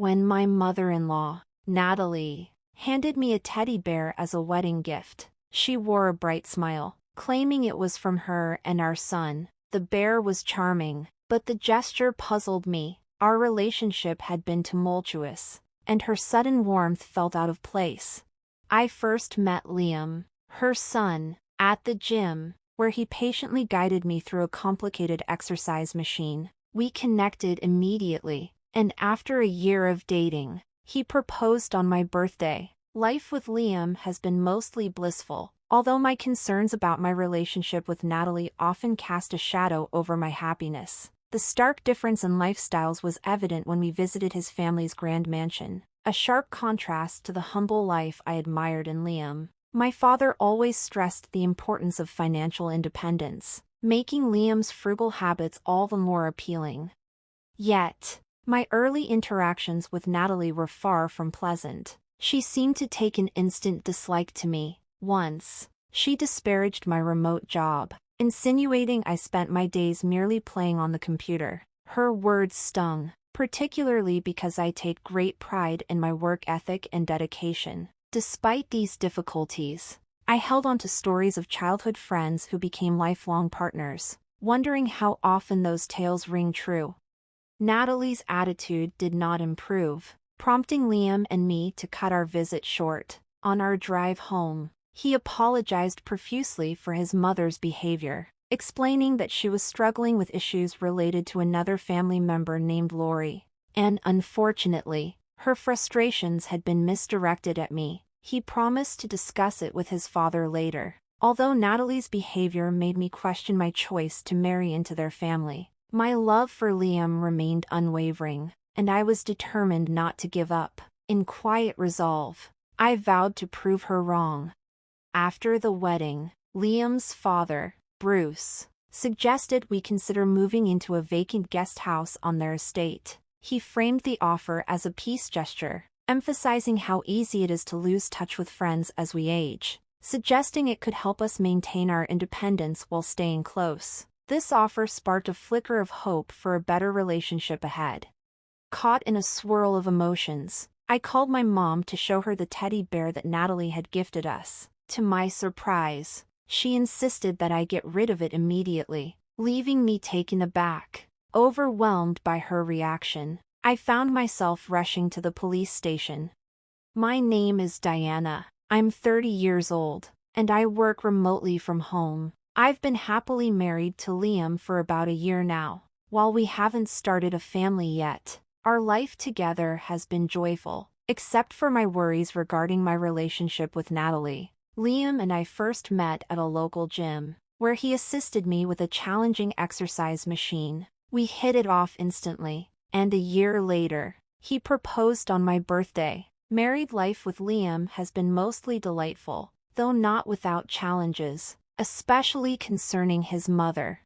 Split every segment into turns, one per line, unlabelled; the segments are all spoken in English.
when my mother-in-law, Natalie, handed me a teddy bear as a wedding gift. She wore a bright smile, claiming it was from her and our son. The bear was charming, but the gesture puzzled me. Our relationship had been tumultuous, and her sudden warmth felt out of place. I first met Liam, her son, at the gym, where he patiently guided me through a complicated exercise machine. We connected immediately, and after a year of dating, he proposed on my birthday. Life with Liam has been mostly blissful, although my concerns about my relationship with Natalie often cast a shadow over my happiness. The stark difference in lifestyles was evident when we visited his family's grand mansion, a sharp contrast to the humble life I admired in Liam. My father always stressed the importance of financial independence, making Liam's frugal habits all the more appealing. Yet, my early interactions with Natalie were far from pleasant. She seemed to take an instant dislike to me. Once, she disparaged my remote job, insinuating I spent my days merely playing on the computer. Her words stung, particularly because I take great pride in my work ethic and dedication. Despite these difficulties, I held on to stories of childhood friends who became lifelong partners, wondering how often those tales ring true. Natalie's attitude did not improve, prompting Liam and me to cut our visit short. On our drive home, he apologized profusely for his mother's behavior, explaining that she was struggling with issues related to another family member named Lori, and unfortunately, her frustrations had been misdirected at me. He promised to discuss it with his father later. Although Natalie's behavior made me question my choice to marry into their family, my love for Liam remained unwavering, and I was determined not to give up. In quiet resolve, I vowed to prove her wrong. After the wedding, Liam's father, Bruce, suggested we consider moving into a vacant guest house on their estate. He framed the offer as a peace gesture, emphasizing how easy it is to lose touch with friends as we age, suggesting it could help us maintain our independence while staying close. This offer sparked a flicker of hope for a better relationship ahead. Caught in a swirl of emotions, I called my mom to show her the teddy bear that Natalie had gifted us. To my surprise, she insisted that I get rid of it immediately, leaving me taken aback. Overwhelmed by her reaction, I found myself rushing to the police station. My name is Diana, I'm 30 years old, and I work remotely from home. I've been happily married to Liam for about a year now. While we haven't started a family yet, our life together has been joyful, except for my worries regarding my relationship with Natalie. Liam and I first met at a local gym, where he assisted me with a challenging exercise machine. We hit it off instantly, and a year later, he proposed on my birthday. Married life with Liam has been mostly delightful, though not without challenges, especially concerning his mother.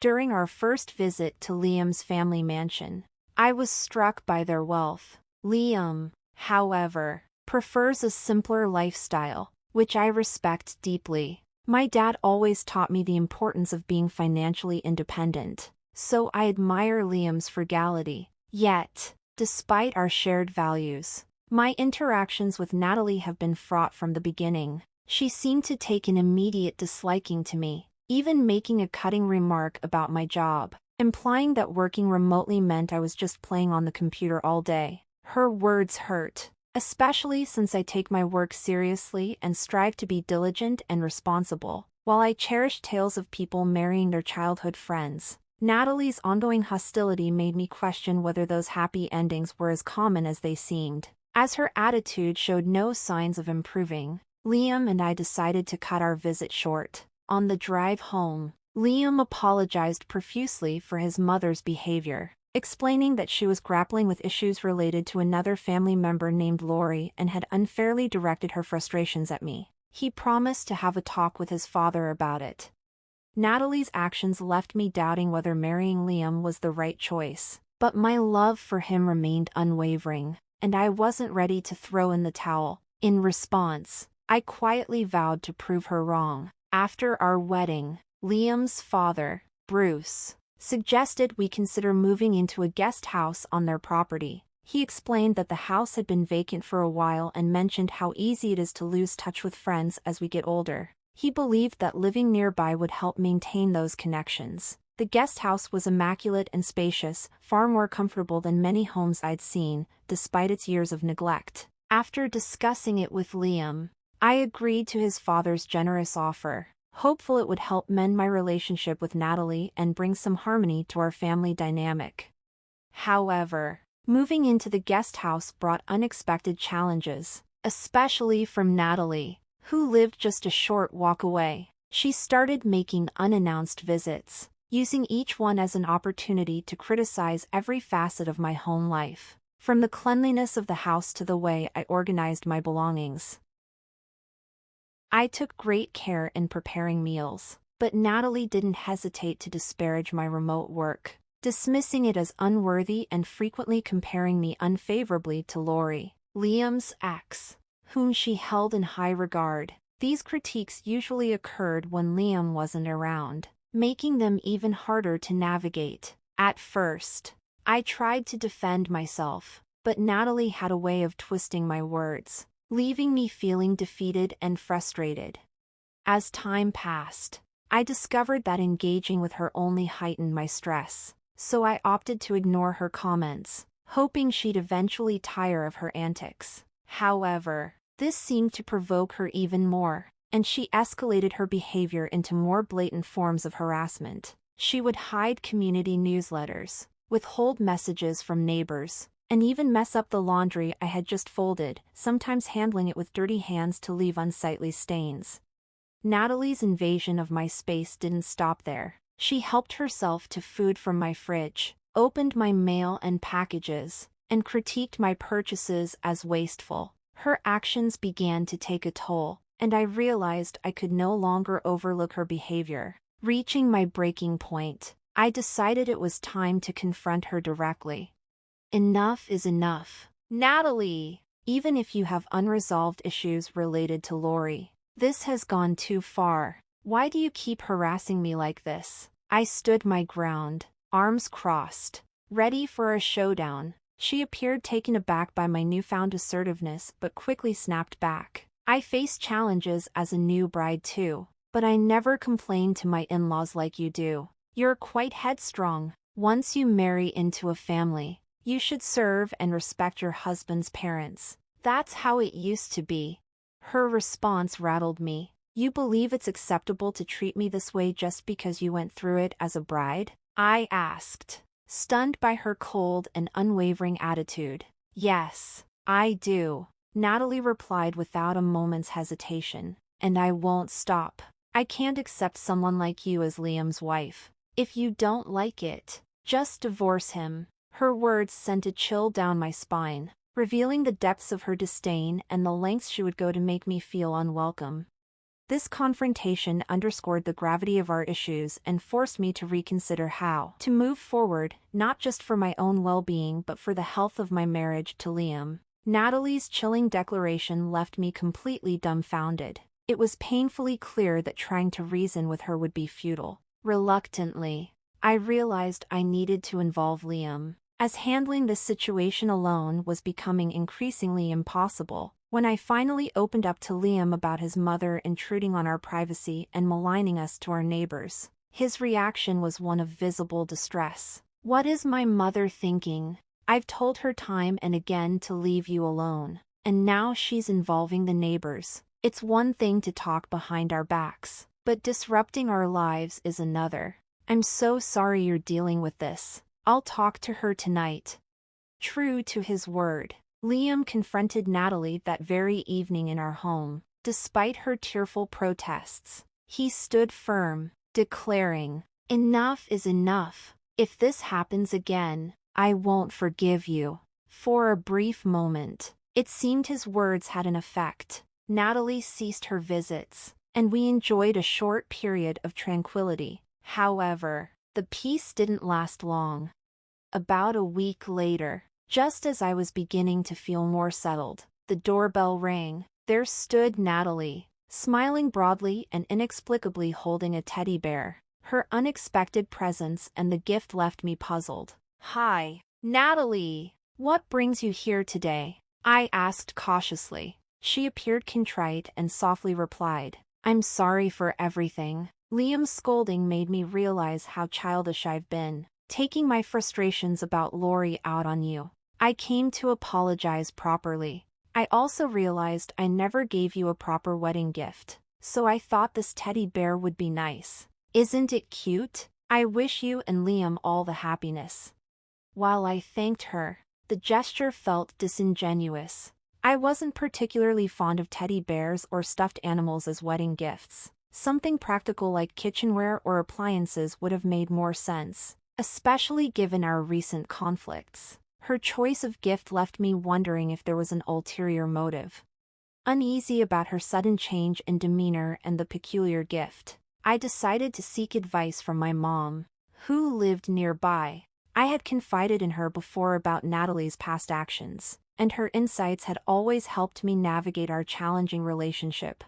During our first visit to Liam's family mansion, I was struck by their wealth. Liam, however, prefers a simpler lifestyle, which I respect deeply. My dad always taught me the importance of being financially independent, so I admire Liam's frugality. Yet, despite our shared values, my interactions with Natalie have been fraught from the beginning. She seemed to take an immediate disliking to me, even making a cutting remark about my job, implying that working remotely meant I was just playing on the computer all day. Her words hurt, especially since I take my work seriously and strive to be diligent and responsible. While I cherish tales of people marrying their childhood friends, Natalie's ongoing hostility made me question whether those happy endings were as common as they seemed. As her attitude showed no signs of improving, Liam and I decided to cut our visit short. On the drive home, Liam apologized profusely for his mother's behavior, explaining that she was grappling with issues related to another family member named Lori and had unfairly directed her frustrations at me. He promised to have a talk with his father about it. Natalie's actions left me doubting whether marrying Liam was the right choice, but my love for him remained unwavering, and I wasn't ready to throw in the towel. In response, I quietly vowed to prove her wrong. After our wedding, Liam's father, Bruce, suggested we consider moving into a guest house on their property. He explained that the house had been vacant for a while and mentioned how easy it is to lose touch with friends as we get older. He believed that living nearby would help maintain those connections. The guest house was immaculate and spacious, far more comfortable than many homes I'd seen, despite its years of neglect. After discussing it with Liam, I agreed to his father's generous offer, hopeful it would help mend my relationship with Natalie and bring some harmony to our family dynamic. However, moving into the guest house brought unexpected challenges, especially from Natalie, who lived just a short walk away. She started making unannounced visits, using each one as an opportunity to criticize every facet of my home life, from the cleanliness of the house to the way I organized my belongings. I took great care in preparing meals, but Natalie didn't hesitate to disparage my remote work, dismissing it as unworthy and frequently comparing me unfavorably to Lori, Liam's ex, whom she held in high regard. These critiques usually occurred when Liam wasn't around, making them even harder to navigate. At first, I tried to defend myself, but Natalie had a way of twisting my words, leaving me feeling defeated and frustrated. As time passed, I discovered that engaging with her only heightened my stress, so I opted to ignore her comments, hoping she'd eventually tire of her antics. However, this seemed to provoke her even more, and she escalated her behavior into more blatant forms of harassment. She would hide community newsletters, withhold messages from neighbors, and even mess up the laundry I had just folded, sometimes handling it with dirty hands to leave unsightly stains. Natalie's invasion of my space didn't stop there. She helped herself to food from my fridge, opened my mail and packages, and critiqued my purchases as wasteful. Her actions began to take a toll, and I realized I could no longer overlook her behavior. Reaching my breaking point, I decided it was time to confront her directly. Enough is enough, Natalie. Even if you have unresolved issues related to Lori, this has gone too far. Why do you keep harassing me like this? I stood my ground, arms crossed, ready for a showdown. She appeared taken aback by my newfound assertiveness but quickly snapped back. I faced challenges as a new bride too, but I never complained to my in-laws like you do. You're quite headstrong. Once you marry into a family, you should serve and respect your husband's parents. That's how it used to be. Her response rattled me. You believe it's acceptable to treat me this way just because you went through it as a bride? I asked, stunned by her cold and unwavering attitude. Yes, I do, Natalie replied without a moment's hesitation. And I won't stop. I can't accept someone like you as Liam's wife. If you don't like it, just divorce him. Her words sent a chill down my spine, revealing the depths of her disdain and the lengths she would go to make me feel unwelcome. This confrontation underscored the gravity of our issues and forced me to reconsider how to move forward, not just for my own well-being but for the health of my marriage to Liam. Natalie's chilling declaration left me completely dumbfounded. It was painfully clear that trying to reason with her would be futile. Reluctantly, I realized I needed to involve Liam, as handling this situation alone was becoming increasingly impossible. When I finally opened up to Liam about his mother intruding on our privacy and maligning us to our neighbors, his reaction was one of visible distress. What is my mother thinking? I've told her time and again to leave you alone, and now she's involving the neighbors. It's one thing to talk behind our backs, but disrupting our lives is another. I'm so sorry you're dealing with this. I'll talk to her tonight. True to his word, Liam confronted Natalie that very evening in our home. Despite her tearful protests, he stood firm, declaring, "Enough is enough. If this happens again, I won't forgive you." For a brief moment, it seemed his words had an effect. Natalie ceased her visits, and we enjoyed a short period of tranquility. However, the peace didn't last long. About a week later, just as I was beginning to feel more settled, the doorbell rang. There stood Natalie, smiling broadly and inexplicably holding a teddy bear. Her unexpected presence and the gift left me puzzled. "Hi, Natalie," What brings you here today? I asked cautiously. She appeared contrite and softly replied, I'm sorry for everything. Liam's scolding made me realize how childish I've been, taking my frustrations about Lori out on you. I came to apologize properly. I also realized I never gave you a proper wedding gift, so I thought this teddy bear would be nice. Isn't it cute? I wish you and Liam all the happiness. While I thanked her, the gesture felt disingenuous. I wasn't particularly fond of teddy bears or stuffed animals as wedding gifts. Something practical like kitchenware or appliances would have made more sense, especially given our recent conflicts. Her choice of gift left me wondering if there was an ulterior motive. Uneasy about her sudden change in demeanor and the peculiar gift, I decided to seek advice from my mom, who lived nearby. I had confided in her before about Natalie's past actions, and her insights had always helped me navigate our challenging relationship.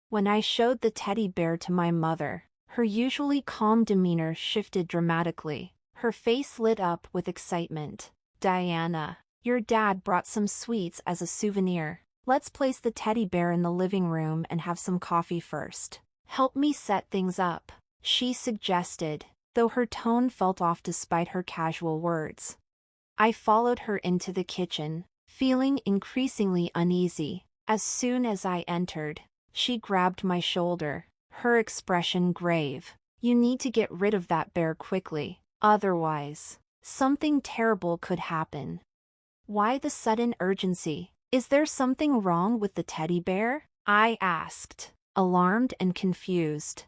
When I showed the teddy bear to my mother, her usually calm demeanor shifted dramatically. Her face lit up with excitement. Diana, your dad brought some sweets as a souvenir. Let's place the teddy bear in the living room and have some coffee first. Help me set things up, she suggested, though her tone felt off despite her casual words. I followed her into the kitchen, feeling increasingly uneasy. As soon as I entered, she grabbed my shoulder, her expression grave. You need to get rid of that bear quickly, otherwise, something terrible could happen. Why the sudden urgency? Is there something wrong with the teddy bear? I asked, alarmed and confused.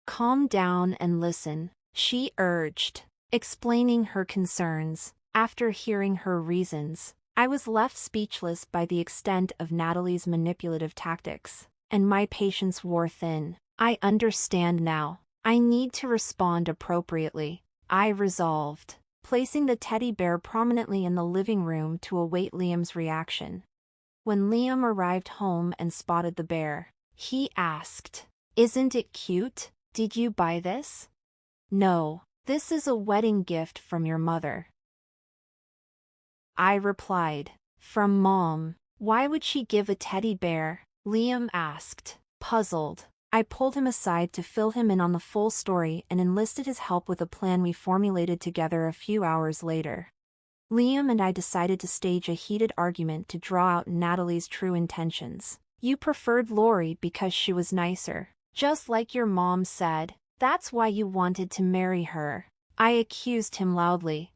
Calm down and listen, she urged, explaining her concerns. After hearing her reasons, I was left speechless by the extent of Natalie's manipulative tactics, and my patience wore thin. I understand now. I need to respond appropriately, I resolved, placing the teddy bear prominently in the living room to await Liam's reaction. When Liam arrived home and spotted the bear, he asked, Isn't it cute? Did you buy this? No, this is a wedding gift from your mother. I replied, From Mom. Why would she give a teddy bear? Liam asked, puzzled. I pulled him aside to fill him in on the full story and enlisted his help with a plan we formulated together a few hours later. Liam and I decided to stage a heated argument to draw out Natalie's true intentions. You preferred Lori because she was nicer, just like your mom said. That's why you wanted to marry her, I accused him loudly.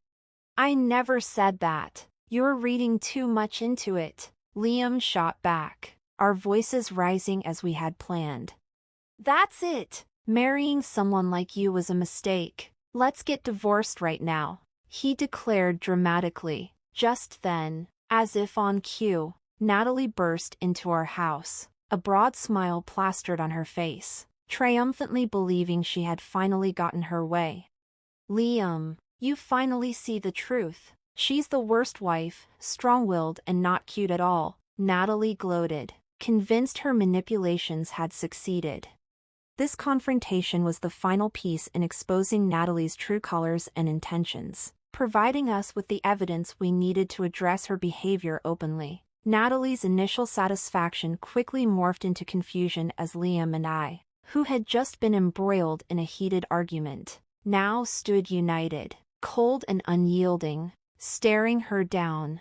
I never said that. You're reading too much into it, Liam shot back, our voices rising as we had planned. That's it. Marrying someone like you was a mistake. Let's get divorced right now, he declared dramatically. Just then, as if on cue, Natalie burst into our house, a broad smile plastered on her face, triumphantly believing she had finally gotten her way. Liam, you finally see the truth. She's the worst wife, strong-willed and not cute at all, Natalie gloated, convinced her manipulations had succeeded. This confrontation was the final piece in exposing Natalie's true colors and intentions, providing us with the evidence we needed to address her behavior openly. Natalie's initial satisfaction quickly morphed into confusion as Liam and I, who had just been embroiled in a heated argument, now stood united, cold and unyielding, staring her down.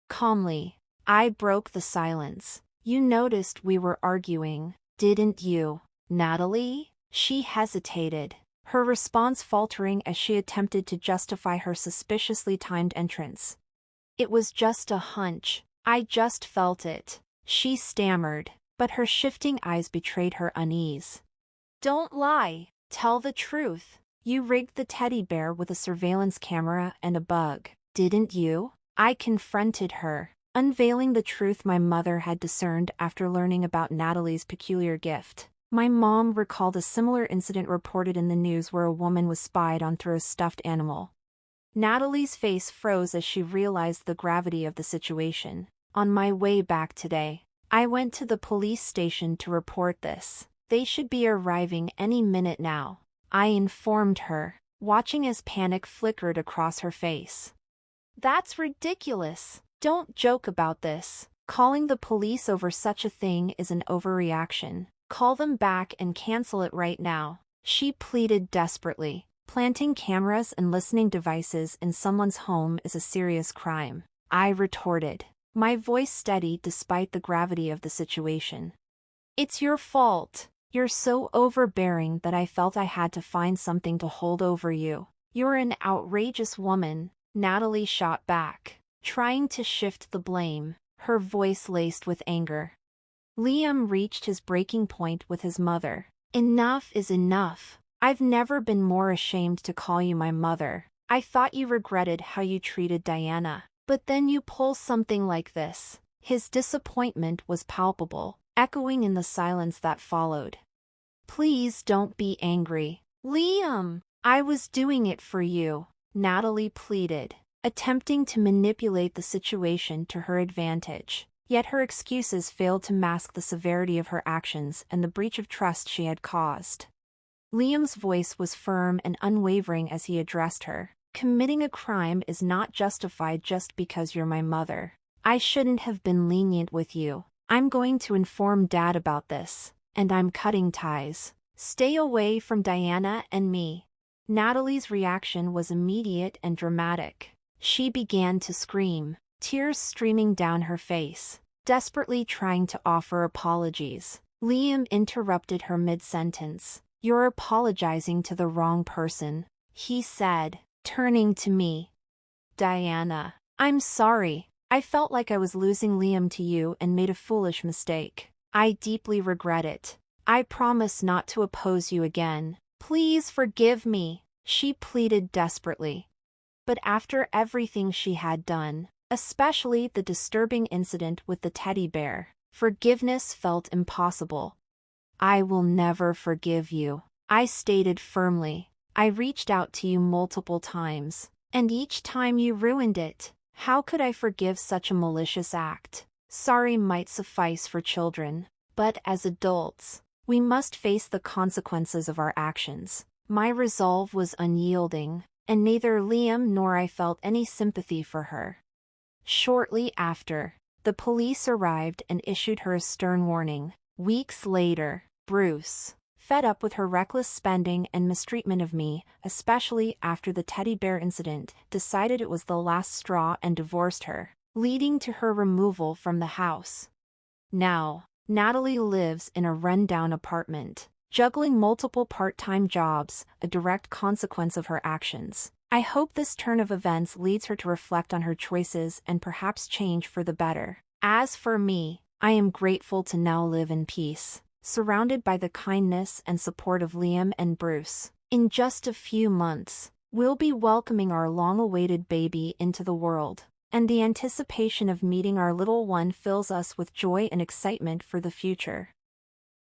Calmly, I broke the silence. You noticed we were arguing, didn't you, Natalie? She hesitated, her response faltering as she attempted to justify her suspiciously timed entrance. It was just a hunch. I just felt it, she stammered, but her shifting eyes betrayed her unease. Don't lie. Tell the truth. You rigged the teddy bear with a surveillance camera and a bug, didn't you? I confronted her, unveiling the truth my mother had discerned after learning about Natalie's peculiar gift. My mom recalled a similar incident reported in the news where a woman was spied on through a stuffed animal. Natalie's face froze as she realized the gravity of the situation. On my way back today, I went to the police station to report this. They should be arriving any minute now, I informed her, watching as panic flickered across her face. That's ridiculous. Don't joke about this. Calling the police over such a thing is an overreaction. Call them back and cancel it right now. She pleaded desperately. Planting cameras and listening devices in someone's home is a serious crime. I retorted, my voice steady despite the gravity of the situation. It's your fault. You're so overbearing that I felt I had to find something to hold over you. You're an outrageous woman, Natalie shot back, trying to shift the blame, her voice laced with anger. Liam reached his breaking point with his mother. Enough is enough. I've never been more ashamed to call you my mother. I thought you regretted how you treated Diana. But then you pull something like this. His disappointment was palpable, echoing in the silence that followed. Please don't be angry. Liam, I was doing it for you, Natalie pleaded, attempting to manipulate the situation to her advantage. Yet her excuses failed to mask the severity of her actions and the breach of trust she had caused. Liam's voice was firm and unwavering as he addressed her. Committing a crime is not justified just because you're my mother. I shouldn't have been lenient with you. I'm going to inform Dad about this, and I'm cutting ties. Stay away from Diana and me. Natalie's reaction was immediate and dramatic. She began to scream, tears streaming down her face, desperately trying to offer apologies. Liam interrupted her mid-sentence. You're apologizing to the wrong person, he said, turning to me. Diana, I'm sorry. I felt like I was losing Liam to you and made a foolish mistake. I deeply regret it. I promise not to oppose you again. Please forgive me, she pleaded desperately. But after everything she had done, especially the disturbing incident with the teddy bear, forgiveness felt impossible. I will never forgive you, I stated firmly. I reached out to you multiple times, and each time you ruined it. How could I forgive such a malicious act? Sorry might suffice for children, but as adults, we must face the consequences of our actions. My resolve was unyielding, and neither Liam nor I felt any sympathy for her. Shortly after, the police arrived and issued her a stern warning. Weeks later, Bruce, fed up with her reckless spending and mistreatment of me, especially after the teddy bear incident, decided it was the last straw and divorced her, leading to her removal from the house. Now, Natalie lives in a run-down apartment, juggling multiple part-time jobs, a direct consequence of her actions. I hope this turn of events leads her to reflect on her choices and perhaps change for the better. As for me, I am grateful to now live in peace, surrounded by the kindness and support of Liam and Bruce. In just a few months, we'll be welcoming our long-awaited baby into the world, and the anticipation of meeting our little one fills us with joy and excitement for the future.